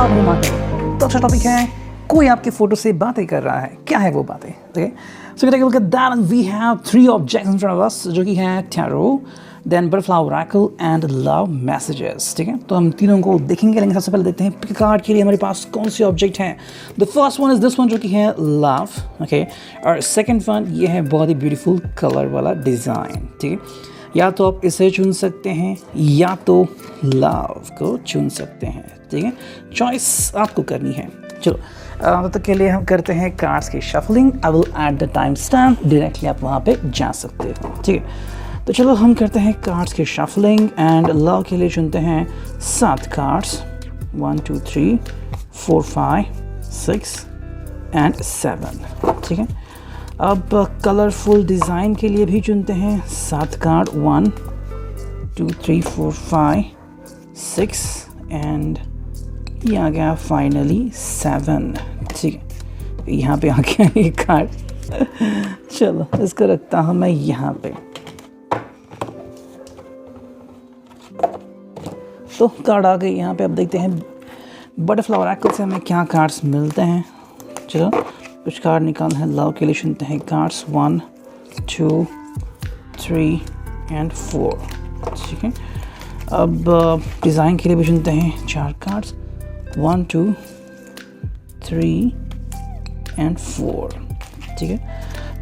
Love remarkable. तो अच्छा topic है, कोई आपके फोटो से बातें कर रहा है, क्या है वो बातें? Okay, so take a look at that. We have 3 objects in front of us, जो कि है tarot, then butterfly oracle and love messages. ठीक है, तो हम तीनों को देखेंगे, लेकिन सबसे पहले देखते हैं पिक कार्ड के लिए हमारे पास कौन से ऑब्जेक्ट हैं। The first one is this one, जो कि है लव। ओके, और सेकंड वन ये है बहुत ही ब्यूटीफुल कलर वाला डिज़ाइन। ठीक है, या तो आप इसे चुन सकते हैं या तो लव को चुन सकते हैं। ठीक है, चॉइस आपको करनी है। चलो तब तक के लिए हम करते हैं कार्ड्स की shuffling. I will add the time stamp, directly आप वहाँ पे जा सकते हो। ठीक है, तो चलो हम करते हैं कार्ड्स की शफलिंग एंड लव के लिए चुनते हैं 7 कार्ड्स, 1 2 3 4 5 6 एंड 7। ठीक है, अब कलरफुल डिज़ाइन के लिए भी चुनते हैं 7 कार्ड, 1 2 3 4 5 6 एंड ये आ गया फाइनली 7। ठीक है, यहाँ पे आ गया ये कार्ड। चलो इसको रखता हूँ मैं यहाँ पे। तो कार्ड आ गए यहाँ पे। अब देखते हैं बटरफ्लाई ओरेकल से हमें क्या कार्ड्स मिलते हैं। चलो कुछ कार्ड निकालना है। लव के लिए चुनते हैं कार्ड्स 1 2 3 एंड 4। ठीक है, अब डिज़ाइन के लिए भी चुनते हैं 4 कार्ड्स, 1 2 3 एंड 4। ठीक है,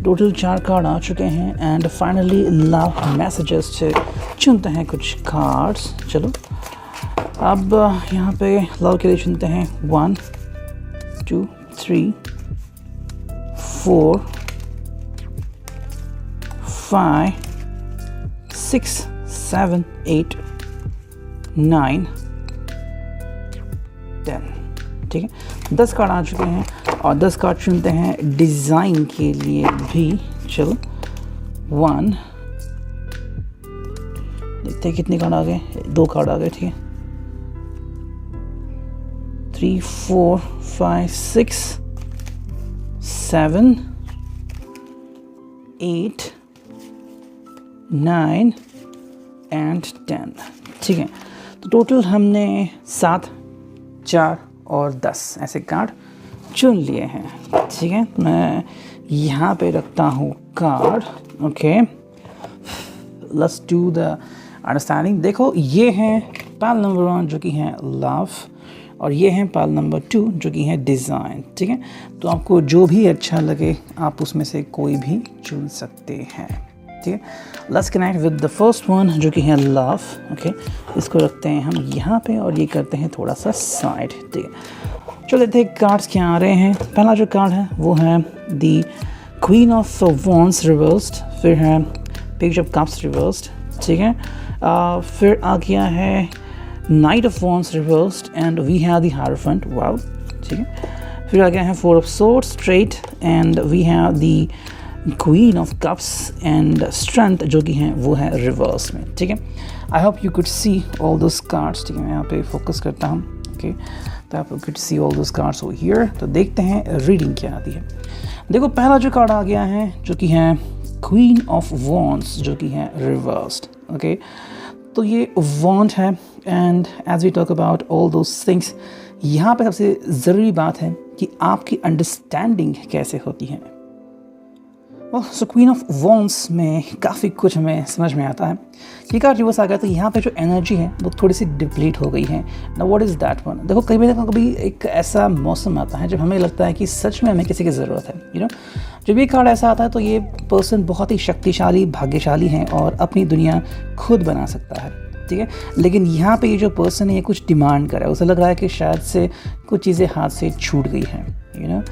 टोटल 4 कार्ड आ चुके हैं एंड फाइनली लव मैसेजेस से चुनते हैं कुछ कार्ड्स। चलो अब यहाँ पे लव के लिए चुनते हैं 1 2 3 4 5 6 7 8 9 10। ठीक है, 10 कार्ड आ चुके हैं और 10 कार्ड चुनते हैं डिज़ाइन के लिए भी। चलो 1, देखते हैं कितने कार्ड आ गए। 2 कार्ड आ गए। ठीक है, 3 4 5 6 7 8 9 एंड 10। ठीक है, तो टोटल हमने 7 4 और 10 ऐसे कार्ड चुन लिए हैं। ठीक है, मैं यहाँ पे रखता हूँ card. Okay, let's do the understanding. देखो ये है पैल नंबर 1 जो कि है लव, और ये है पैल नंबर 2 जो कि है डिज़ाइन। ठीक है, तो आपको जो भी अच्छा लगे आप उसमें से कोई भी चुन सकते हैं। ठीक है, let's connect with the first one जो कि है लव। ओके, इसको रखते हैं हम यहाँ पे और ये करते हैं थोड़ा सा साइड। ठीक है, चलो देखते हैं कार्ड्स क्या आ रहे हैं। पहला जो कार्ड है वो है the queen of wands reversed, फिर है पेज ऑफ कप्स रिवर्स्ड। ठीक है, फिर आ गया है knight of wands reversed and we have the hierophant. Wow. ठीक है, फिर आ गया है 4 of swords straight and we have the queen of cups and strength जो कि है वो है रिवर्स में। ठीक है, I hope you could see all those cards. ठीक है, मैं यहाँ पे फोकस करता हूँ। ओके, तो आप could see all those cards over here. तो देखते हैं रीडिंग क्या आती है। देखो पहला जो कार्ड आ गया है जो कि है क्वीन ऑफ वॉन्ड्स जो कि है रिवर्स्ड। ओके, तो ये वॉन्ड है and as we talk about all those things, यहाँ पे सबसे ज़रूरी बात है कि आपकी अंडरस्टैंडिंग कैसे होती है। सो क्वीन ऑफ वॉन्ड्स में काफ़ी कुछ हमें समझ में आता है। ये कार्ड रिवर्स आ गया तो यहाँ पे जो एनर्जी है वो थोड़ी सी डिप्लीट हो गई है। ना व्हाट इज़ दैट वन? देखो कभी एक ऐसा मौसम आता है जब हमें लगता है कि सच में हमें किसी की ज़रूरत है। यू नो, जब ये कार्ड ऐसा आता है तो ये पर्सन बहुत ही शक्तिशाली भाग्यशाली है और अपनी दुनिया खुद बना सकता है। ठीक है, लेकिन यहाँ पे ये जो पर्सन है ये कुछ डिमांड कर रहा है। उसे लग रहा है कि शायद से कुछ चीज़ें हाथ से छूट गई हैं। यू नो,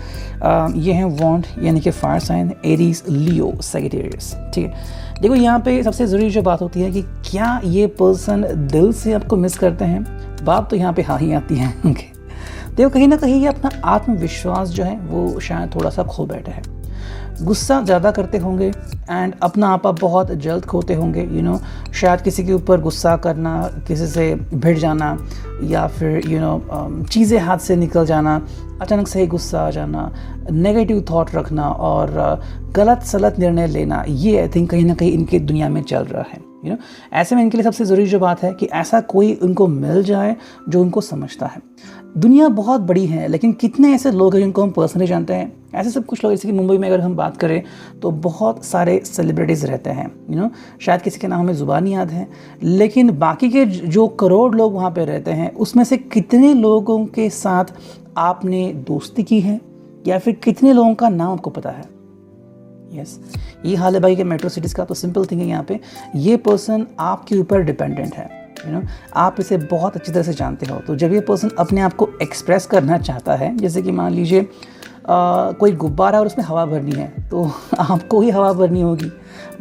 ये है वॉन्ड यानी कि फायर साइन, एरीज, लियो, सैजिटेरियस। ठीक है, देखो यहाँ पे सबसे ज़रूरी जो बात होती है कि क्या ये पर्सन दिल से आपको मिस करते हैं। बात तो यहाँ पे हाँ ही आती है। ओके, देखो कहीं ना कहीं ये अपना आत्मविश्वास जो है वो शायद थोड़ा सा खो बैठा है। गुस्सा ज़्यादा करते होंगे एंड अपना आपा बहुत जल्द खोते होंगे। यू नो, शायद किसी के ऊपर गुस्सा करना, किसी से भिड़ जाना या फिर चीज़ें हाथ से निकल जाना, अचानक से ही गुस्सा आ जाना, नेगेटिव थॉट रखना और गलत सलत निर्णय लेना, ये आई थिंक कहीं ना कहीं इनकी दुनिया में चल रहा है। ऐसे में इनके लिए सबसे ज़रूरी जो बात है कि ऐसा कोई उनको मिल जाए जो उनको समझता है। दुनिया बहुत बड़ी है, लेकिन कितने ऐसे लोग हैं जिनको हम पर्सनली जानते हैं? ऐसे सब कुछ लोग, जैसे कि मुंबई में अगर हम बात करें तो बहुत सारे सेलिब्रिटीज़ रहते हैं। शायद किसी के नाम हमें ज़ुबान याद है, लेकिन बाकी के जो करोड़ लोग वहाँ पे रहते हैं, उसमें से कितने लोगों के साथ आपने दोस्ती की है या फिर कितने लोगों का नाम आपको पता है? यस, ये हाल है भाई के मेट्रो सिटीज़ का। तो सिंपल थिंग है यहाँ पे, ये पर्सन आपके ऊपर डिपेंडेंट है। आप इसे बहुत अच्छी तरह से जानते हो। तो जब ये पर्सन अपने आप को एक्सप्रेस करना चाहता है, जैसे कि मान लीजिए कोई गुब्बारा और उसमें हवा भरनी है, तो आपको ही हवा भरनी होगी।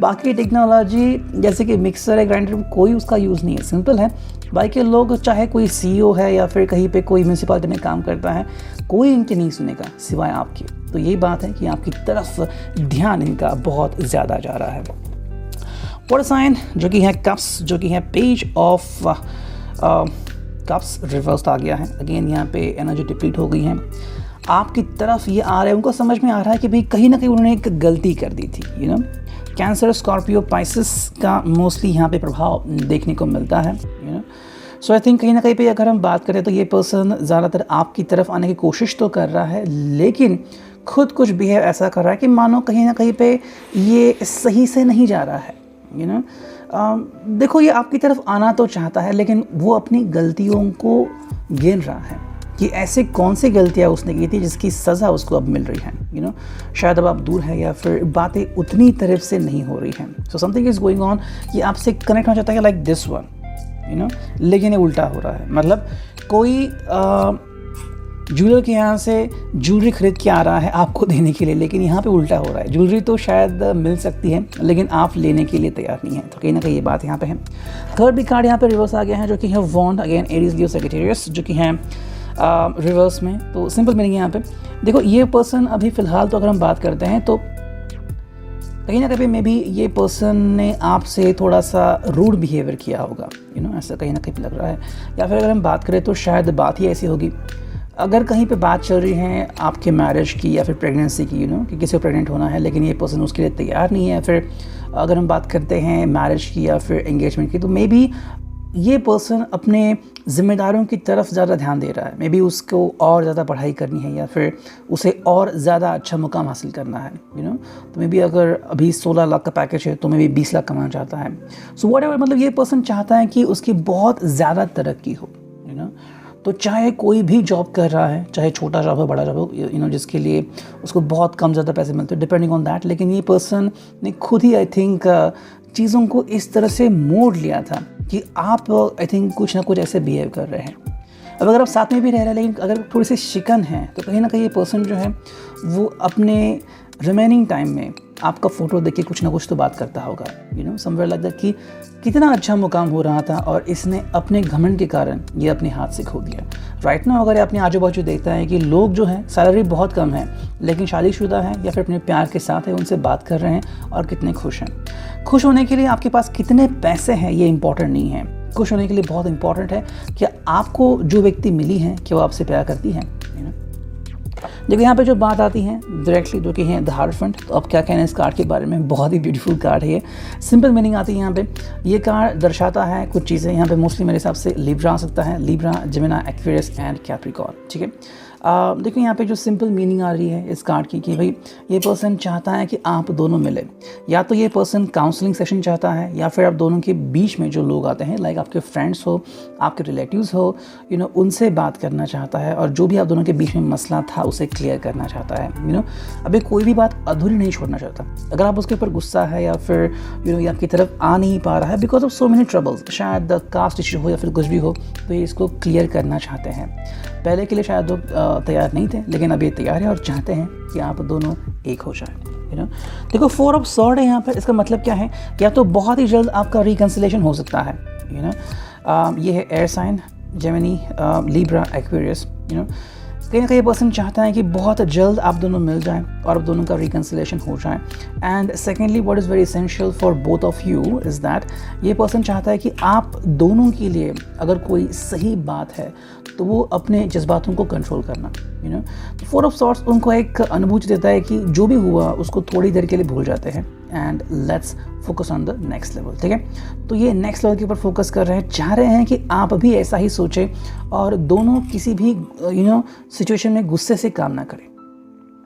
बाकी टेक्नोलॉजी जैसे कि मिक्सर है, ग्राइंडर, कोई उसका यूज़ नहीं है। सिंपल है, बाकी लोग चाहे कोई CEO है या फिर कहीं पे कोई म्यूनसिपालिटी में काम करता है, कोई इनकी नहीं सुनेगा सिवाय आपकी। तो यही बात है कि आपकी तरफ ध्यान इनका बहुत ज़्यादा जा रहा है। वाटर साइन जो कि है कप्स, जो कि है पेज ऑफ कप्स, रिवर्स आ गया है। अगेन यहाँ पे एनर्जी डिप्लीट हो गई है। आपकी तरफ ये आ रहा है, उनको समझ में आ रहा है कि भाई कहीं ना कहीं उन्होंने एक गलती कर दी थी। कैंसर, स्कॉर्पियो, पाइसिस का मोस्टली यहाँ पे प्रभाव देखने को मिलता है। सो आई थिंक कहीं ना कहीं पे अगर हम बात करें तो ये पर्सन ज़्यादातर आपकी तरफ आने की कोशिश तो कर रहा है, लेकिन खुद कुछ बिहेव ऐसा कर रहा है कि मानो कहीं ना कहीं पे ये सही से नहीं जा रहा है। देखो, ये आपकी तरफ आना तो चाहता है, लेकिन वो अपनी गलतियों को गिन रहा है कि ऐसे कौन सी गलतियाँ उसने की थी जिसकी सज़ा उसको अब मिल रही है। शायद अब आप दूर है या फिर बातें उतनी तरफ से नहीं हो रही हैं। So something is going on, ये आपसे कनेक्ट होना चाहता है लाइक दिस वन, लेकिन ये उल्टा हो रहा है। मतलब कोई ज्वेलर के यहाँ से ज्वेलरी खरीद के आ रहा है आपको देने के लिए, लेकिन यहाँ पे उल्टा हो रहा है। ज्वेलरी तो शायद मिल सकती है, लेकिन आप लेने के लिए तैयार नहीं है। तो कहीं ना कहीं ये बात यहाँ पे है। थर्ड भी कार्ड यहाँ पे रिवर्स आ गया है, जो कि है वॉन्ड, अगेन एरीज, लियो, सजिटेरियस, जो कि है रिवर्स में। तो सिंपल मीनिंग यहाँ पे देखो, ये पर्सन अभी फ़िलहाल तो अगर हम बात करते हैं तो कहीं ना कहीं मे भी ये पर्सन ने आपसे थोड़ा सा रूड बिहेवियर किया होगा, ऐसा कहीं ना कहीं लग रहा है। या फिर अगर हम बात करें तो शायद बात ही ऐसी होगी, अगर कहीं पे बात चल रही है आपके मैरिज की या फिर प्रेगनेंसी की, कि किसी को प्रेग्नेंट होना है, लेकिन ये पर्सन उसके लिए तैयार नहीं है। फिर अगर हम बात करते हैं मैरिज की या फिर एंगेजमेंट की, तो मे बी ये पर्सन अपने ज़िम्मेदारियों की तरफ ज़्यादा ध्यान दे रहा है। मे बी उसको और ज़्यादा पढ़ाई करनी है या फिर उसे और ज़्यादा अच्छा मुकाम हासिल करना है। तो मे बी अगर अभी 16 लाख का पैकेज है तो मे बी 20 लाख कमाना चाहता है। सो व्हाटएवर, मतलब ये पर्सन चाहता है कि उसकी बहुत ज़्यादा तरक्की हो। तो चाहे कोई भी जॉब कर रहा है, चाहे छोटा जॉब हो, बड़ा जॉब हो, जिसके लिए उसको बहुत कम ज़्यादा पैसे मिलते हैं, डिपेंडिंग ऑन दैट, लेकिन ये पर्सन ने खुद ही आई थिंक चीज़ों को इस तरह से मोड़ लिया था कि आप आई थिंक कुछ ना कुछ ऐसे बिहेव कर रहे हैं। अब अगर आप साथ में भी रह रहे हैं, लेकिन अगर थोड़ी सी शिकन है, तो कहीं ना कहीं ये पर्सन जो है वो अपने रिमेनिंग टाइम में आपका फ़ोटो देख के कुछ ना कुछ तो बात करता होगा, समवेयर लाइक दैट, कि कितना अच्छा मुकाम हो रहा था और इसने अपने घमंड के कारण ये अपने हाथ से खो दिया। राइट नाउ अगर अपने आजू बाजू देखता है कि लोग जो हैं सैलरी बहुत कम है, लेकिन शादीशुदा है या फिर अपने प्यार के साथ है, उनसे बात कर रहे हैं और कितने खुश हैं। खुश होने के लिए आपके पास कितने पैसे हैं ये इंपॉर्टेंट नहीं है। खुश होने के लिए बहुत इंपॉर्टेंट है कि आपको जो व्यक्ति मिली है कि वो आपसे प्यार करती है। देखो यहाँ पे जो बात आती है डायरेक्टली, जो कि है द हायरॉफेंट। तो अब क्या कहना है इस कार्ड के बारे में, बहुत ही ब्यूटीफुल कार्ड है ये। सिंपल मीनिंग आती है यहाँ पे, ये कार्ड दर्शाता है कुछ चीज़ें। यहाँ पे मोस्टली मेरे हिसाब से लिब्रा आ सकता है, Libra, Gemini, Aquarius and Capricorn, ठीक है। देखो यहाँ पे जो सिंपल मीनिंग आ रही है इस कार्ड की कि भाई ये पर्सन चाहता है कि आप दोनों मिलें। या तो ये पर्सन काउंसलिंग सेशन चाहता है, या फिर आप दोनों के बीच में जो लोग आते हैं, लाइक आपके फ्रेंड्स हो, आपके रिलेटिव्स हो, उनसे बात करना चाहता है और जो भी आप दोनों के बीच में मसला था उसे क्लियर करना चाहता है। अभी कोई भी बात अधूरी नहीं छोड़ना चाहता। अगर आप उसके ऊपर गुस्सा है या फिर ये आपकी तरफ आ नहीं पा रहा है because of so many troubles, शायद कास्ट इशू हो या फिर कुछ भी हो, तो ये इसको क्लियर करना चाहते हैं। पहले के लिए शायद लोग तैयार नहीं थे, लेकिन अब ये तैयार है और चाहते हैं कि आप दोनों एक हो जाए। देखो 4 ऑफ स्वॉर्ड है यहाँ पर। इसका मतलब क्या है, या तो बहुत ही जल्द आपका रिकन्सिलेशन हो सकता है। ये है air sign, Gemini, Libra, Aquarius. कहीं ना कहीं पर्सन चाहता है कि बहुत जल्द आप दोनों मिल जाएं और आप दोनों का रिकन्सिलेशन हो जाए। And secondly what is very essential for both of you is that ये पर्सन चाहता है कि आप दोनों के लिए अगर कोई सही बात है तो वो अपने जज्बातों को कंट्रोल करना, you know. Four of swords उनको एक अनुभूति देता है कि जो भी हुआ उसको थोड़ी देर के लिए भूल जाते हैं and let's focus on the next level, ठीक है। तो ये नेक्स्ट लेवल के ऊपर फोकस कर रहे हैं, चाह रहे हैं कि आप भी ऐसा ही सोचें और दोनों किसी भी सिचुएशन में गुस्से से काम ना करें।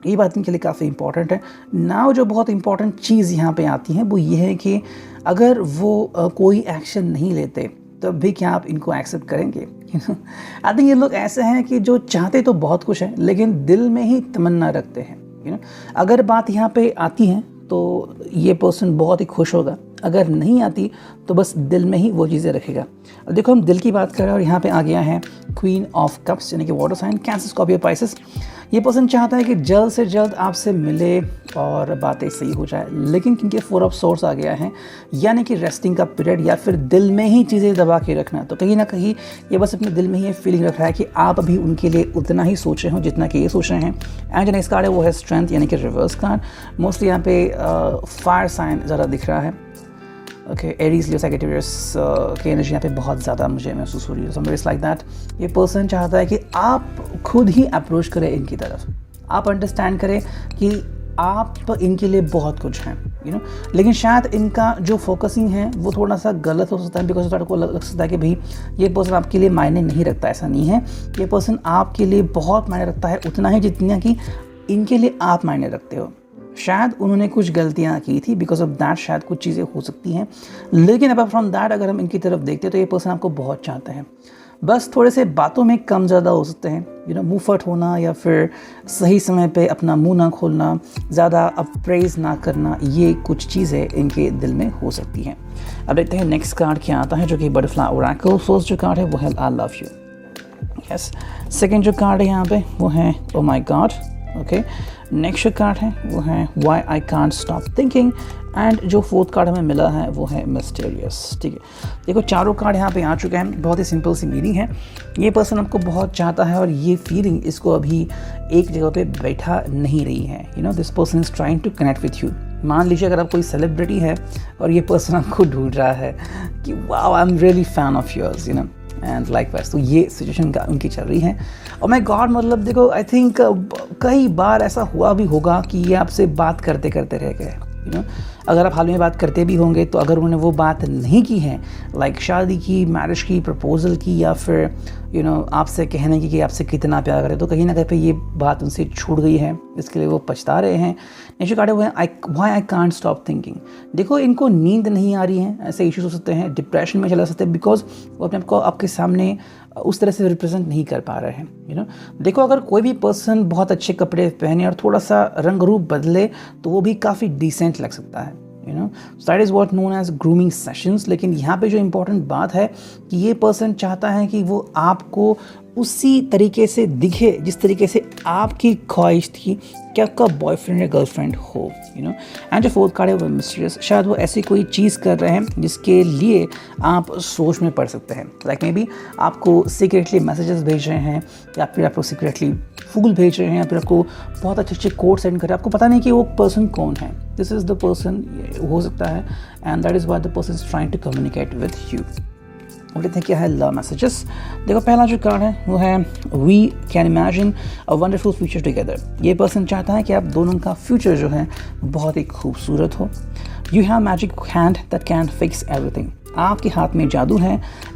ये बात इनके लिए काफ़ी इंपॉर्टेंट है। नाउ जो बहुत इंपॉर्टेंट चीज़ यहाँ पे आती है वो ये है कि अगर वो कोई एक्शन नहीं लेते तब भी क्या आप इनको एक्सेप्ट करेंगे? आई थिंक ये लोग ऐसे हैं कि जो चाहते तो बहुत कुछ है लेकिन दिल में ही तमन्ना रखते हैं, अगर बात यहाँ पे आती है तो ये पर्सन बहुत ही खुश होगा, अगर नहीं आती तो बस दिल में ही वो चीज़ें रखेगा। अब देखो हम दिल की बात कर रहे हैं और यहाँ पे आ गया है क्वीन ऑफ कप्स यानी कि water sign Cancer Scorpio Pisces. ये पर्सन चाहता है कि जल्द से जल्द आपसे मिले और बातें सही हो जाए, लेकिन क्योंकि फोर ऑफ सोर्स आ गया है यानी कि रेस्टिंग का पीरियड या फिर दिल में ही चीज़ें दबा के रखना, तो कहीं ना कहीं ये बस अपने दिल में ही ये फीलिंग रख रहा है कि आप अभी उनके लिए उतना ही सोच रहे हो जितना कि ये सोच रहे हैं। एंड जो नेक्स्ट कार्ड है वो है स्ट्रेंथ यानी कि रिवर्स कार्ड। मोस्टली यहाँ पे फायर साइन ज़्यादा दिख रहा है। ओके, एरीज लियो सैजिटेरियस की एनर्जी यहाँ पे बहुत ज़्यादा मुझे महसूस हो रही है। समवेयर लाइक दैट ये पर्सन चाहता है कि आप खुद ही अप्रोच करें इनकी तरफ, आप अंडरस्टैंड करें कि आप इनके लिए बहुत कुछ हैं, लेकिन शायद इनका जो फोकसिंग है वो थोड़ा सा गलत हो सकता है, बिकॉज आपको लग सकता है कि भाई ये पर्सन आपके लिए मायने नहीं रखता। ऐसा नहीं है, ये पर्सन आपके लिए बहुत मायने रखता है, उतना ही जितना कि इनके लिए आप मायने रखते हो। शायद उन्होंने कुछ गलतियां की थी, बिकॉज ऑफ दैट शायद कुछ चीज़ें हो सकती हैं, लेकिन अपार्ट फ्रॉम दैट अगर हम इनकी तरफ देखते हैं तो ये पर्सन आपको बहुत चाहते हैं। बस थोड़े से बातों में कम ज़्यादा हो सकते हैं, मुँह फट होना या फिर सही समय पे अपना मुंह ना खोलना, ज़्यादा अप्रेज ना करना, ये कुछ चीज़ें इनके दिल में हो सकती हैं। अब देखते हैं नेक्स्ट कार्ड क्या आता है जो कि बटरफ्लाई ओरेकल। फर्स्ट जो कार्ड है वो है I love you. Yes, second जो कार्ड है यहाँ पे वो है ओ माई गॉड। ओके, नेक्स्ट कार्ड है वो है why I can't stop thinking and जो फोर्थ कार्ड हमें मिला है वो है मिस्टीरियस। ठीक है, देखो चारों कार्ड यहाँ पे आ चुके हैं। बहुत ही सिंपल सी मीनिंग है, ये पर्सन आपको बहुत चाहता है और ये फीलिंग इसको अभी एक जगह पे बैठा नहीं रही है। This person is trying to connect with you. मान लीजिए अगर आप कोई सेलिब्रिटी है और ये पर्सन आपको ढूंढ रहा है कि wow I am really fan of yours, and like वैस, तो ये सिचुएशन उनकी चल रही है। और माय गॉड, मतलब देखो आई थिंक कई बार ऐसा हुआ भी होगा कि ये आपसे बात करते करते रह गए। अगर आप हाल में बात करते भी होंगे तो अगर उन्होंने वो बात नहीं की है, लाइक शादी की, मैरिज की, प्रपोजल की, या फिर आपसे कहने की कि आपसे कितना प्यार करे, तो कहीं ना कहीं पे ये बात उनसे छूट गई है, इसके लिए वो पछता रहे हैं। नेक्स्ट कार्ड हुए why I can't stop thinking. देखो इनको नींद नहीं आ रही है, ऐसे इश्यूज हो सकते हैं, डिप्रेशन में चला सकते हैं, बिकॉज वो अपने आप को आपके सामने उस तरह से रिप्रेजेंट नहीं कर पा रहे हैं। देखो अगर कोई भी पर्सन बहुत अच्छे कपड़े पहने और थोड़ा सा रंग रूप बदले तो वो भी काफ़ी डिसेंट लग सकता है। That is what known as grooming sessions. लेकिन यहाँ पे जो इम्पोर्टेंट बात है कि ये पर्सन चाहता है कि वो आपको उसी तरीके से दिखे जिस तरीके से आपकी ख्वाहिश थी कि आपका बॉयफ्रेंड या गर्लफ्रेंड हो। एंड जो फोर्थ कार्ड है वो मिस्टीरियस। शायद वो ऐसी कोई चीज़ कर रहे हैं जिसके लिए आप सोच में पड़ सकते हैं, लाइक मे बी आपको सीक्रेटली मैसेजेस भेज रहे हैं, या फिर आपको सीक्रेटली फूल भेज रहे हैं, या फिर आपको बहुत अच्छे अच्छे कोड सेंड कर रहे हैं। आपको पता नहीं कि वो पर्सन कौन है। दिस इज़ द पर्सन हो सकता है, and that is what the person is trying to communicate with you. और देखते हैं क्या है लव मैसेजेस। देखो पहला जो कार्ड है वो है we can imagine a wonderful future together. ये पर्सन चाहता है कि आप दोनों का फ्यूचर जो है बहुत ही खूबसूरत हो। You have magic hand that can fix everything. आपके हाथ में जादू है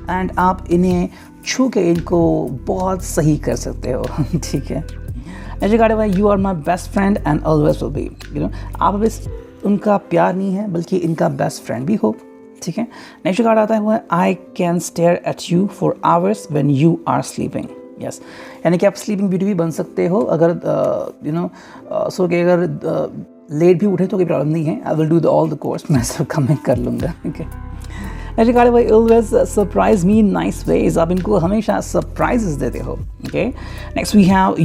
एंड आप इन्हें छू के इनको बहुत सही कर सकते हो। ठीक है, ऐसे कार्ड है you are my best friend and always will be. आप अब इस उनका प्यार नहीं है बल्कि इनका बेस्ट फ्रेंड भी हो। ठीक है, नेक्स्ट कार्ड आता है वो है I can stare at you for hours when you are sleeping. Yes, यानी कि आप स्लीपिंग ब्यूटी भी बन सकते हो। अगर सो के अगर लेट भी उठे तो कोई प्रॉब्लम नहीं है। I will do all the course, मैं सब कम कर लूँगा। ठीक है, नेक्स्ट कार्ड है वो always surprise me in nice ways. आप इनको हमेशा सरप्राइजेस देते हो। Okay, next we have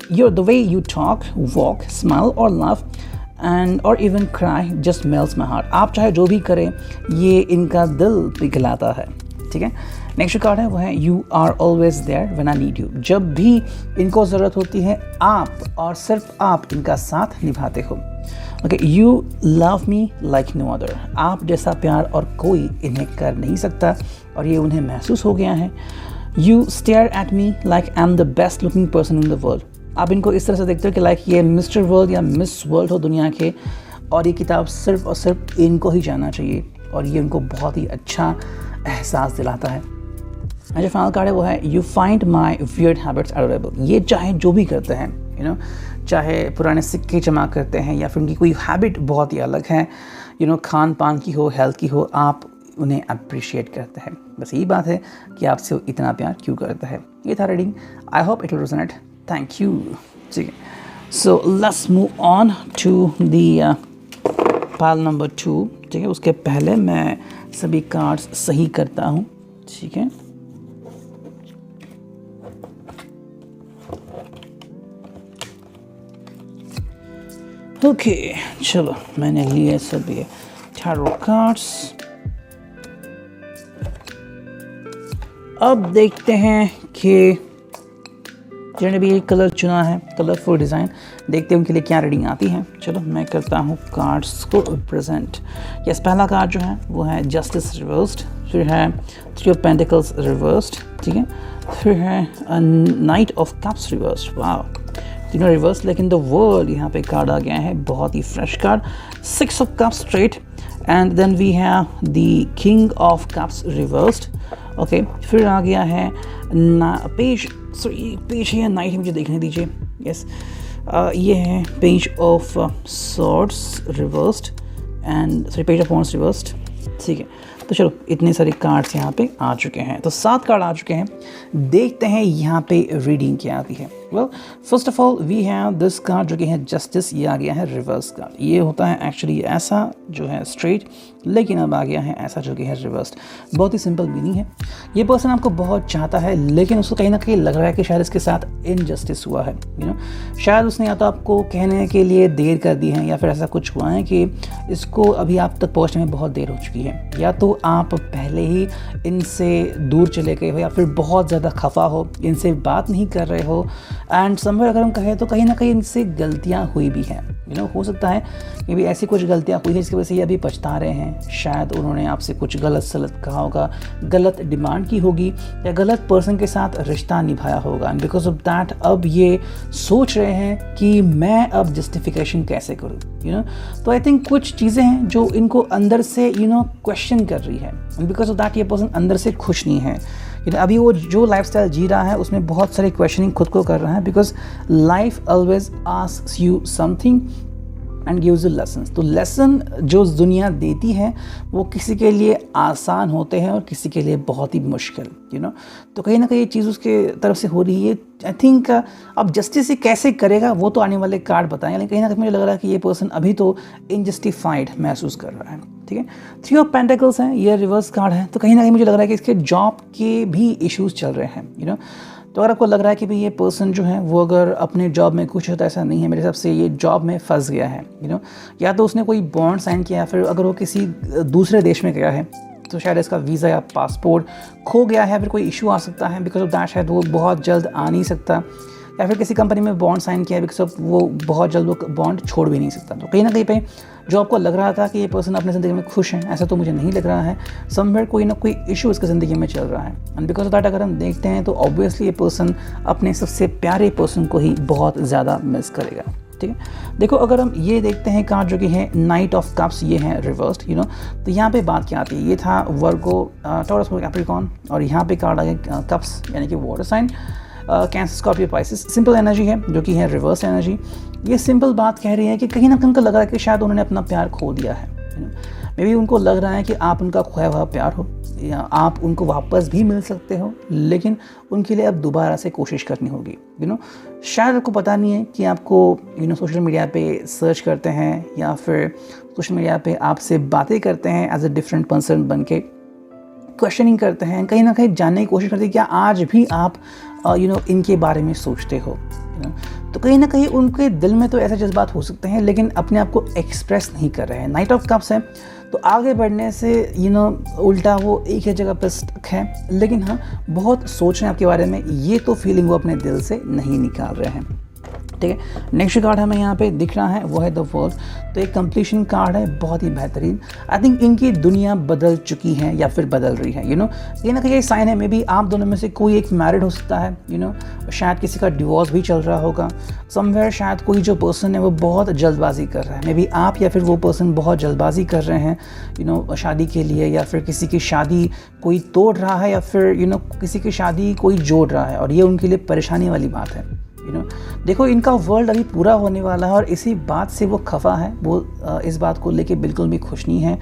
you're the way you talk, walk, smile or laugh and or even cry just melts my heart। आप चाहे जो भी करें ये इनका दिल पिघलाता है। ठीक है, नेक्स्ट कार्ड है वो है you are always there when I need you. जब भी इनको ज़रूरत होती है आप और सिर्फ आप इनका साथ निभाते हो। Okay, you love me like no other. आप जैसा प्यार और कोई इन्हें कर नहीं सकता और ये उन्हें महसूस हो गया है। You stare at me like I am the best looking person in the world. आप इनको इस तरह से देखते हो कि लाइक ये मिस्टर वर्ल्ड या मिस वर्ल्ड हो दुनिया के, और ये किताब सिर्फ और सिर्फ इनको ही जाना चाहिए और ये उनको बहुत ही अच्छा एहसास दिलाता है। जो फाइनल कार्ड है वो है you find my weird habits adorable. ये चाहे जो भी करते हैं, यू नो, चाहे पुराने सिक्के जमा करते हैं या फिर उनकी कोई हैबिट बहुत ही अलग है, यू नो, खान पान की हो, हेल्थ की हो, आप उन्हें अप्रिशिएट करते हैं। बस यही बात है कि आपसे इतना प्यार क्यों करता है। ये था reading, I hope it will resonate. Thank you. ठीक है, so let's move on to the pile number 2। ठीक है, उसके पहले मैं सभी कार्ड्स सही करता हूँ। ठीक है, ओके, चलो मैंने लिए सभी टैरो कार्ड्स। अब देखते हैं कि जिन्होंने भी एक कलर चुना है, कलरफुल डिज़ाइन, देखते हैं उनके लिए क्या रीडिंग आती है। चलो मैं करता हूँ कार्ड्स को प्रेजेंट। यस, पहला कार्ड जो है वो है जस्टिस रिवर्स्ड, फिर है थ्री ऑफ पेंटिकल्स रिवर्स्ड, ठीक है, फिर है नाइट ऑफ कप्स रिवर्स्ड। वाह, तीनों रिवर्स, लेकिन द वर्ल्ड यहाँ पे कार्ड आ गया है, बहुत ही fresh card. Six of cups straight and then we have the king of cups reversed. Okay, फिर आ गया है पेज है नाइट है, मुझे देखने दीजिए। यस, ये है page of swords reversed and sorry page of wands reversed. ठीक है, तो चलो इतने सारे कार्ड्स यहाँ पे आ चुके हैं, तो 7 कार्ड आ चुके हैं। देखते हैं यहाँ पे रीडिंग क्या आती है। Well, first of all we have this card जो कि है जस्टिस। ये आ गया है रिवर्स कार्ड। ये होता है एक्चुअली ऐसा जो है स्ट्रेट, लेकिन अब आ गया है ऐसा जो कि है रिवर्स्ड। बहुत ही सिंपल मीनिंग है, ये पर्सन आपको बहुत चाहता है लेकिन उसको कहीं ना कहीं लग रहा है कि शायद इसके साथ इनजस्टिस हुआ है। यू नो, शायद उसने या तो आपको कहने के लिए देर कर दी है या फिर ऐसा कुछ हुआ है कि इसको अभी आप तक पहुँचने में बहुत देर हो चुकी है, या तो आप पहले ही इनसे दूर चले गए हो या फिर बहुत ज़्यादा खफा हो, इनसे बात नहीं कर रहे हो। एंड समवेयर अगर हम कहें तो कहीं ना कहीं इनसे गलतियाँ हुई भी हैं। यू नो, हो सकता है कि भी ऐसी कुछ गलतियाँ हुई है जिसकी वजह से ये अभी पछता रहे हैं। शायद उन्होंने आपसे कुछ गलत सलत कहा होगा, गलत डिमांड की होगी या गलत पर्सन के साथ रिश्ता निभाया होगा, एंड बिकॉज ऑफ दैट अब ये सोच रहे हैं कि मैं अब जस्टिफिकेशन कैसे करूँ। यू नो, तो आई थिंक कुछ चीज़ें हैं जो इनको अंदर से क्वेश्चन कर रही है, एंड बिकॉज ऑफ दैट ये पर्सन अंदर से खुश नहीं है। अभी वो जो लाइफस्टाइल जी रहा है उसमें बहुत सारे क्वेश्चनिंग खुद को कर रहा है, because life always asks you something and gives you lessons. तो लेसन जो दुनिया देती है वो किसी के लिए आसान होते हैं और किसी के लिए बहुत ही मुश्किल। तो कहीं ना कहीं ये चीज़ उसके तरफ से हो रही है। आई थिंक अब जस्टिस से कैसे करेगा वो तो आने वाले कार्ड बताएंगे, लेकिन कहीं ना कहीं मुझे लग रहा है कि ये पर्सन अभी तो इनजस्टिफाइड महसूस कर रहा है। ठीक है, थ्री ऑफ पेंटिकल्स हैं, ये रिवर्स कार्ड है, तो कहीं ना कहीं मुझे लग रहा है कि इसके जॉब के भी इश्यूज चल रहे हैं। तो अगर आपको लग रहा है कि भाई ये पर्सन जो है वो अगर अपने जॉब में खुश होता है, ऐसा नहीं है मेरे हिसाब से, ये जॉब में फंस गया है। या तो उसने कोई बॉन्ड साइन किया है, फिर अगर वो किसी दूसरे देश में गया है तो शायद इसका वीज़ा या पासपोर्ट खो गया है, फिर कोई इशू आ सकता है, बिकॉज ऑफ दैट शायद वो बहुत जल्द आ नहीं सकता, या फिर किसी कंपनी में बॉन्ड साइन किया है, बिकॉज ऑफ वो बहुत जल्द वो बॉन्ड छोड़ भी नहीं सकता। तो कहीं ना कहीं पे जो आपको लग रहा था कि ये पर्सन अपनी ज़िंदगी में खुश है, ऐसा तो मुझे नहीं लग रहा है। समवेयर कोई ना कोई इशू इसकी ज़िंदगी में चल रहा है, एंड बिकॉज ऑफ दैट अगर हम देखते हैं तो ऑब्वियसली ये पर्सन अपने सबसे प्यारे पर्सन को ही बहुत ज़्यादा मिस करेगा। ठीक है, देखो अगर हम ये देखते हैं कार्ड जो कि है नाइट ऑफ कप्स, ये है रिवर्स्ड। तो यहाँ पे बात क्या आती है, ये था वर्गो, टॉरस, कैप्रिकॉर्न, और यहाँ पे कार्ड आ गया कप्स यानी कि water sign, Cancer, Scorpio, Pisces. Simple energy है जो कि है रिवर्स एनर्जी। ये सिंपल बात कह रही है कि कहीं ना कहीं उनको लग रहा है कि शायद उन्होंने अपना प्यार खो दिया है। मे बी उनको लग रहा है कि आप उनका खोया हुआ प्यार हो, या आप उनको वापस भी मिल सकते हो, लेकिन उनके लिए अब दोबारा से कोशिश करनी होगी। शायद आपको पता नहीं है कि आपको सोशल मीडिया पे सर्च करते हैं या फिर सोशल मीडिया पे आपसे बातें करते हैं एज अ डिफरेंट पर्सन बन के, क्वेश्चनिंग करते हैं, कहीं ना कहीं जानने की कोशिश करते हैं क्या आज भी आप इनके बारे में सोचते हो। तो कहीं ना कहीं उनके दिल में तो ऐसे जज्बात हो सकते हैं, लेकिन अपने आप को एक्सप्रेस नहीं कर रहे हैं। नाइट ऑफ कप्स है तो आगे बढ़ने से उल्टा वो एक ही जगह पर स्टक है। लेकिन हाँ, बहुत सोच रहे हैं आपके बारे में, ये तो फीलिंग वो अपने दिल से नहीं निकाल रहे हैं। ठीक है, नेक्स्ट कार्ड हमें यहाँ पे दिख रहा है वो है द वर्ल्ड। तो एक कंप्लीशन कार्ड है, बहुत ही बेहतरीन। आई थिंक इनकी दुनिया बदल चुकी है या फिर बदल रही है। कहीं ना कहीं साइन है, मे बी आप दोनों में से कोई एक मैरिड हो सकता है। शायद किसी का डिवोर्स भी चल रहा होगा समवेयर। शायद कोई जो पर्सन है वो बहुत जल्दबाजी कर रहा है, मे बी आप या फिर वो पर्सन बहुत जल्दबाजी कर रहे हैं शादी के लिए, या फिर किसी की शादी कोई तोड़ रहा है, या फिर किसी की शादी कोई जोड़ रहा है, और ये उनके लिए परेशानी वाली बात है। देखो, इनका वर्ल्ड अभी पूरा होने वाला है और इसी बात से वो खफा है। वो इस बात को लेके बिल्कुल भी खुश नहीं है।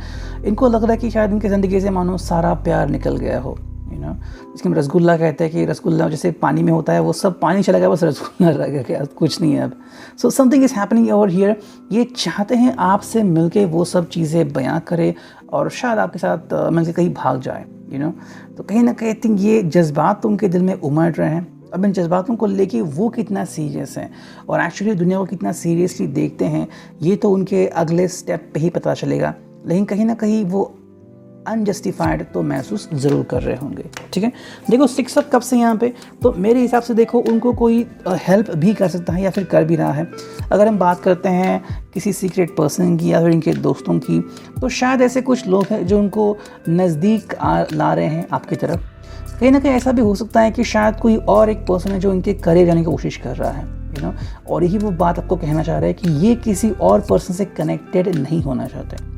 इनको लग रहा है कि शायद इनकी ज़िंदगी से मानो सारा प्यार निकल गया हो। जिसके हम रसगुल्ला कहते हैं कि रसगुल्ला जैसे पानी में होता है, वो सब पानी चला गया, बस रसगुल्ला रह गया, कुछ नहीं है अब। So something is happening over here. ये चाहते हैं आपसे मिलके वो सब चीज़ें बयां करे और शायद आपके साथ मिलकर कहीं भाग जाए। तो कहीं ना कहीं थिंक ये जज्बात तो उनके दिल में उमड़ रहे हैं। अब इन जज्बातों को लेके वो कितना सीरियस हैं और एक्चुअली दुनिया को कितना सीरियसली देखते हैं, ये तो उनके अगले स्टेप पे ही पता चलेगा। लेकिन कहीं ना कहीं वो अनजस्टिफाइड तो महसूस ज़रूर कर रहे होंगे। ठीक है, देखो 6 ऑफ कप्स से यहाँ पे, तो मेरे हिसाब से देखो उनको कोई हेल्प भी कर सकता है या फिर कर भी रहा है। अगर हम बात करते हैं किसी सीक्रेट पर्सन की या फिर इनके दोस्तों की, तो शायद ऐसे कुछ लोग हैं जो उनको नज़दीक ला रहे हैं आपकी तरफ। कहीं ना कहीं ऐसा भी हो सकता है कि शायद कोई और एक पर्सन है जो इनके करीब जाने की कोशिश कर रहा है, और यही वो बात आपको कहना चाह रहा है कि ये किसी और पर्सन से कनेक्टेड नहीं होना चाहते।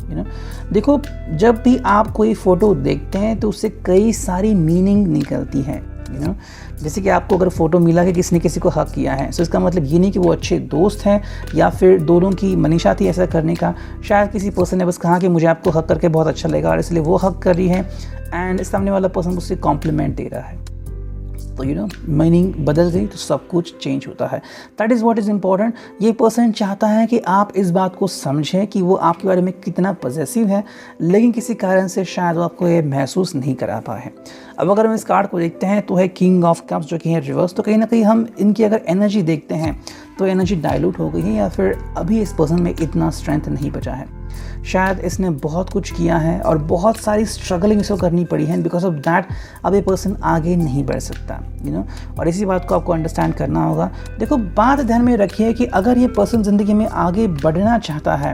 देखो, जब भी आप कोई फ़ोटो देखते हैं तो उससे कई सारी मीनिंग निकलती है। जैसे कि आपको अगर फ़ोटो मिला कि किसी ने किसी को हक किया है, तो इसका मतलब ये नहीं कि वो अच्छे दोस्त हैं या फिर दोनों की मनीषा थी ऐसा करने का। शायद किसी पर्सन ने बस कहा कि मुझे आपको हक करके बहुत अच्छा लगा और इसलिए वो हक कर रही है, एंड सामने वाला पर्सन उससे कॉम्प्लीमेंट दे रहा है। तो मीनिंग बदल गई तो सब कुछ चेंज होता है। That is what is important. ये पर्सन चाहता है कि आप इस बात को समझें कि वो आपके बारे में कितना पॉजिटिव है, लेकिन किसी कारण से शायद वो आपको ये महसूस नहीं करा पाए। अब अगर हम इस कार्ड को देखते हैं तो है किंग ऑफ कप्स जो कि है रिवर्स। तो कहीं ना कहीं हम इनकी अगर एनर्जी देखते हैं तो एनर्जी डाइल्यूट हो गई है, या फिर अभी इस पर्सन में इतना स्ट्रेंथ नहीं बचा है। शायद इसने बहुत कुछ किया है और बहुत सारी स्ट्रगलिंग इसको करनी पड़ी है, बिकॉज ऑफ दैट अब ये पर्सन आगे नहीं बढ़ सकता। और इसी बात को आपको अंडरस्टैंड करना होगा। देखो, बात ध्यान में रखिए कि अगर ये पर्सन ज़िंदगी में आगे बढ़ना चाहता है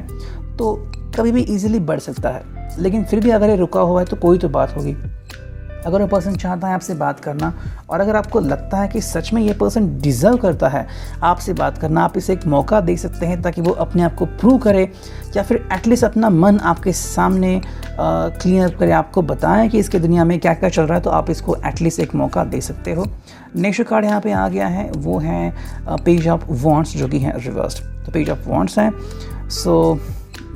तो कभी भी ईजिली बढ़ सकता है, लेकिन फिर भी अगर ये रुका हुआ है तो कोई तो बात होगी। अगर वो पर्सन चाहता है आपसे बात करना, और अगर आपको लगता है कि सच में ये पर्सन डिज़र्व करता है आपसे बात करना, आप इसे एक मौका दे सकते हैं ताकि वो अपने आप को प्रूव करे, या फिर एटलीस्ट अपना मन आपके सामने क्लियर करे, आपको बताएं कि इसके दुनिया में क्या क्या चल रहा है। तो आप इसको एटलीस्ट एक मौका दे सकते हो। नेक्स्ट कार्ड यहाँ पे आ गया है, वो है पेज ऑफ वॉन्ड्स जो कि है रिवर्स्ड। तो पेज ऑफ वॉन्ड्स है। सो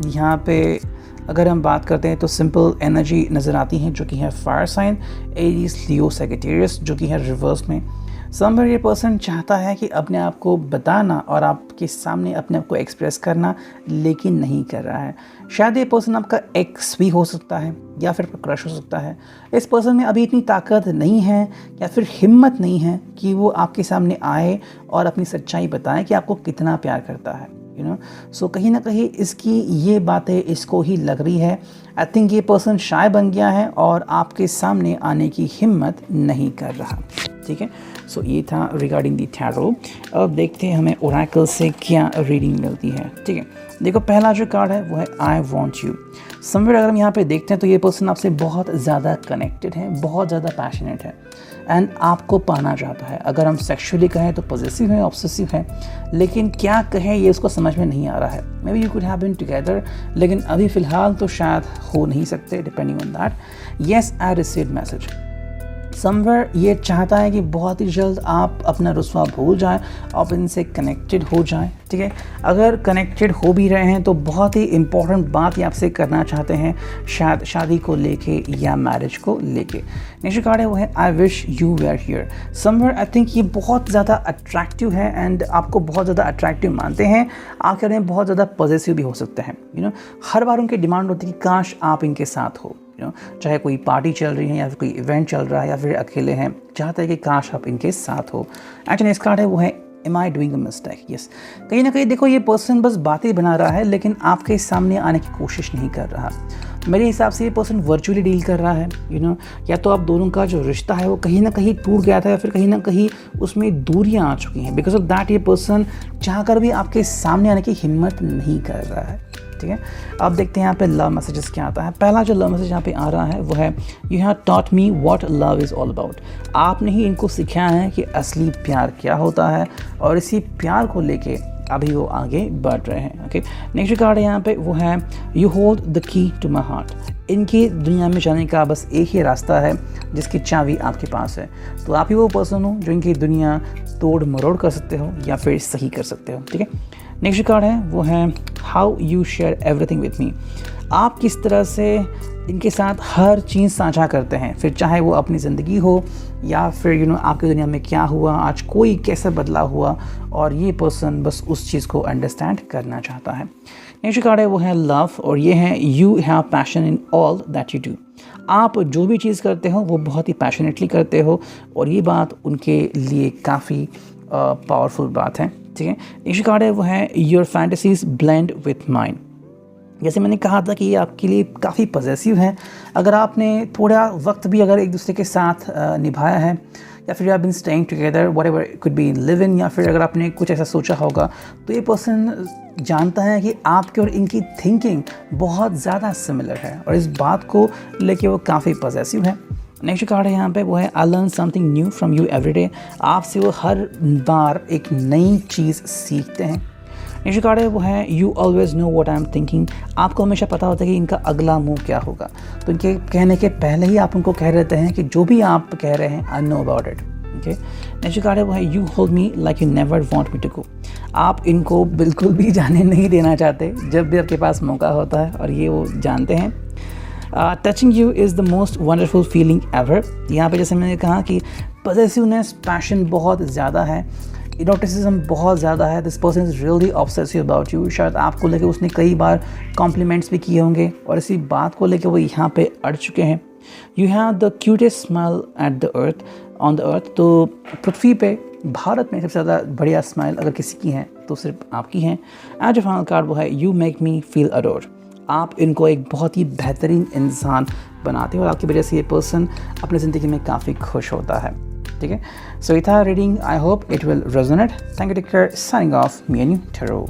यहाँ पे अगर हम बात करते हैं तो सिंपल एनर्जी नज़र आती है जो कि है फायर साइन, एरीज, लियो, सैजिटेरियस जो कि है रिवर्स में। समवेयर ये पर्सन चाहता है कि अपने आप को बताना और आपके सामने अपने आप को एक्सप्रेस करना, लेकिन नहीं कर रहा है। शायद ये पर्सन आपका एक्स भी हो सकता है या फिर क्रश हो सकता है। इस पर्सन में अभी इतनी ताकत नहीं है या फिर हिम्मत नहीं है कि वो आपके सामने आए और अपनी सच्चाई बताए कि आपको कितना प्यार करता है। सो कहीं ना कहीं इसकी ये बातें इसको ही लग रही है। आई थिंक ये पर्सन शाय बन गया है और आपके सामने आने की हिम्मत नहीं कर रहा। ठीक है, सो ये था रिगार्डिंग दी टैरो। अब देखते हैं हमें ओरेकल से क्या रीडिंग मिलती है। ठीक है, देखो पहला जो कार्ड है वो है आई वॉन्ट यू। समवेयर अगर हम यहाँ पे देखते हैं तो ये पर्सन आपसे बहुत ज़्यादा कनेक्टेड है, बहुत ज़्यादा पैशनेट है एंड आपको पाना चाहता है। अगर हम सेक्सुअली कहें तो पॉजेसिव है, ऑब्सेसिव है, लेकिन क्या कहें ये उसको समझ में नहीं आ रहा है। Maybe you could have been together, लेकिन अभी फ़िलहाल तो शायद हो नहीं सकते, depending on that. Yes, I received message. Somewhere ये चाहता है कि बहुत ही जल्द आप अपना रुस्वा भूल जाएं, आप इनसे कनेक्टेड हो जाएं। ठीक है, अगर कनेक्टेड हो भी रहे हैं तो बहुत ही इम्पॉर्टेंट बात ये आपसे करना चाहते हैं, शायद शादी को लेके या मैरिज को लेके। नेक्स्ट कार्ड है वो है I wish you were here. Somewhere I think ये बहुत ज़्यादा अट्रैक्टिव है एंड आपको बहुत ज़्यादा अट्रैक्टिव मानते हैं। आपके बारे में बहुत ज़्यादा पॉजिटिव भी हो सकते हैं। हर बार उनकी डिमांड होती है कि काश आप इनके साथ हो। चाहे कोई पार्टी चल रही है या फिर कोई इवेंट चल रहा है या फिर अकेले हैं, चाहते हैं कि काश आप इनके साथ हो। एक्चुअली नेक्स्ट कार्ड है वो है am I doing a mistake. Yes, कहीं ना कहीं देखो ये पर्सन बस बातें बना रहा है लेकिन आपके सामने आने की कोशिश नहीं कर रहा। मेरे हिसाब से ये पर्सन वर्चुअली डील कर रहा है, या तो आप दोनों का जो रिश्ता है वो कहीं ना कहीं टूट गया था, या फिर कहीं ना कहीं उसमें दूरियां आ चुकी हैं। बिकॉज ऑफ दैट ये पर्सन चाहकर भी आपके सामने आने की हिम्मत नहीं कर रहा है। ठीक है, अब देखते हैं यहाँ पे लव मैसेजेस क्या आता है। पहला जो लव मैसेज यहाँ पे आ रहा है वो है, you have taught me what love is all about. आपने ही इनको सिखाया है कि असली प्यार क्या होता है, और इसी प्यार को लेके अभी वो आगे बढ़ रहे हैं। ओके, नेक्स्ट कार्ड है यहाँ पे वो है, you hold the key to my heart. इनकी दुनिया में जाने का बस एक ही रास्ता है जिसकी चाबी आपके पास है। तो आप ही वो पर्सन हो जो इनकी दुनिया तोड़ मरोड़ कर सकते हो या फिर सही कर सकते हो। ठीक है, नेक्स्ट कार्ड है वो है, how you share everything with me. आप किस तरह से इनके साथ हर चीज़ साझा करते हैं, फिर चाहे वो अपनी ज़िंदगी हो या फिर आपकी दुनिया में क्या हुआ, आज कोई कैसा बदलाव हुआ, और ये पर्सन बस उस चीज़ को अंडरस्टैंड करना चाहता है। नेक्स्ट कार्ड है वो है लव, और ये है, you have passion in all that you do. आप जो भी चीज़ करते हो वो बहुत ही पैशनेटली करते हो, और ये बात उनके लिए काफ़ी पावरफुल बात है। ठीक है, नेक्स्ट कार्ड है वो है, your fantasies blend with mind. जैसे मैंने कहा था कि ये आपके लिए काफ़ी पॉजेसिव है। अगर आपने थोड़ा वक्त भी अगर एक दूसरे के साथ निभाया है, या फिर आप been staying together, whatever it could be living, या फिर अगर आपने कुछ ऐसा सोचा होगा, तो ये पर्सन जानता है कि आपके और इनकी थिंकिंग बहुत ज़्यादा सिमिलर है, और इस बात को लेके वो काफ़ी पॉजेसिव है। नेक्स्ट कार्ड है यहाँ पे वो है, I learn something new from you every day. आपसे वो हर बार एक नई चीज़ सीखते हैं। नेक्स्ट कार्ड है वो है, you always know what I am thinking. आपको हमेशा पता होता है कि इनका अगला मूव क्या होगा, तो इनके कहने के पहले ही आप उनको कह देते हैं कि जो भी आप कह रहे हैं, I know about it. Okay, next card है वो है, you hold me like you never want me to go. आप इनको बिल्कुल भी जाने नहीं देना चाहते जब भी आपके पास मौका होता है, और ये वो जानते हैं। Touching you is the most wonderful feeling ever. यहाँ पे जैसे मैंने कहा कि पॉजेसिवनेस, पैशन बहुत ज़्यादा है, इरोटिसिज्म बहुत ज़्यादा है। This person is really obsessive about you. शायद आपको लेके उसने कई बार कॉम्प्लीमेंट्स भी किए होंगे, और इसी बात को लेके वो यहाँ पे अड़ चुके हैं। You have the cutest smile at the earth on the earth. तो पृथ्वी पे, भारत में सबसे ज़्यादा बढ़िया स्माइल अगर किसी की है तो सिर्फ आपकी है। एज ए फाइनल कार्ड वो है, you make me feel adored. आप इनको एक बहुत ही बेहतरीन इंसान बनाते हो, और आपकी वजह से ये पर्सन अपनी ज़िंदगी में काफ़ी खुश होता है। ठीक है, सो ये था reading. I hope it will resonate. Thank you, take care, signing off, me and you, tarot.